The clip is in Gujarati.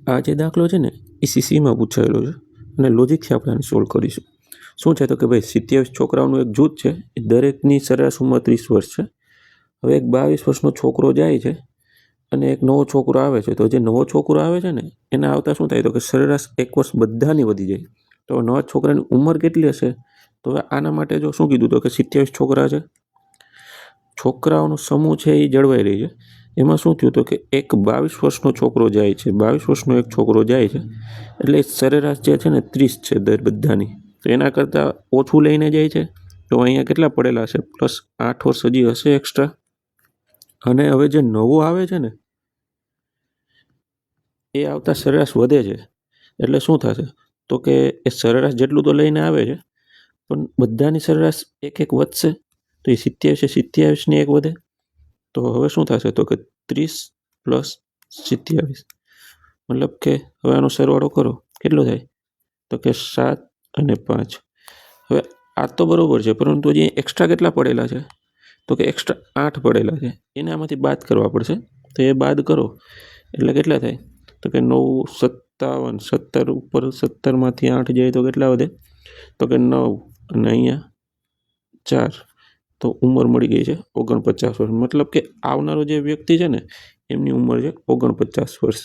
આ જે દાખલો છે ને એ સીસીમાં પૂછાયેલો છે અને લોજિકથી આપણે આને સોલ્વ કરીશું. શું છે તો કે ભાઈ 27 છોકરાઓનું એક જૂથ છે, એ દરેકની સરેરાશ ઉંમર 30 વર્ષ છે. હવે એક 22 વર્ષનો છોકરો જાય છે અને એક નવો છોકરો આવે છે. તો જે નવો છોકરો આવે છે ને એના આવતા શું થાય તો કે સરેરાશ 1 વર્ષ બધાની વધી જાય. તો નવા છોકરાની ઉંમર કેટલી હશે? તો હવે આના માટે જો શું કીધું તો કે 27 છોકરા છે, છોકરાઓનો સમૂહ છે એ જળવાઈ રહી છે. એમાં શું થયું તો કે એક 22 વર્ષનો છોકરો જાય છે, 22 વર્ષનો એક છોકરો જાય છે, એટલે સરેરાશ જે છે ને 30 છે દર બધાની. તો એના કરતાં ઓછું લઈને જાય છે. તો અહીંયા કેટલા પડેલા હશે? +8 વર્ષ હજી હશે એક્સ્ટ્રા. અને હવે જે નવો આવે છે ને એ આવતા સરેરાશ વધે છે. એટલે શું થશે તો કે એ સરેરાશ જેટલું તો લઈને આવે છે પણ બધાની સરેરાશ એક વધશે. તો એ 27 ની એક વધે. તો હવે શું થશે તો કે 30 + 27, મતલબ કે હવે આનો સરવાળો કરો કેટલો થાય તો કે 7 અને 5. હવે આ તો બરોબર છે, પરંતુ જે એક્સ્ટ્રા કેટલા પડેલા છે તો કે એક્સ્ટ્રા 8 પડેલા છે. એને આમાંથી બાદ કરવા પડશે. તો એ બાદ કરો એટલે કેટલા થાય તો કે 9 57, 17 ઉપર 17માંથી 8 જાય તો કેટલા વધે તો કે 9 અને અહીંયા 4. તો ઉંમર મળી ગઈ છે 49 વર્ષ. મતલબ કે આવનારો જે વ્યક્તિ છે ને એમની ઉંમર છે 49 વર્ષ.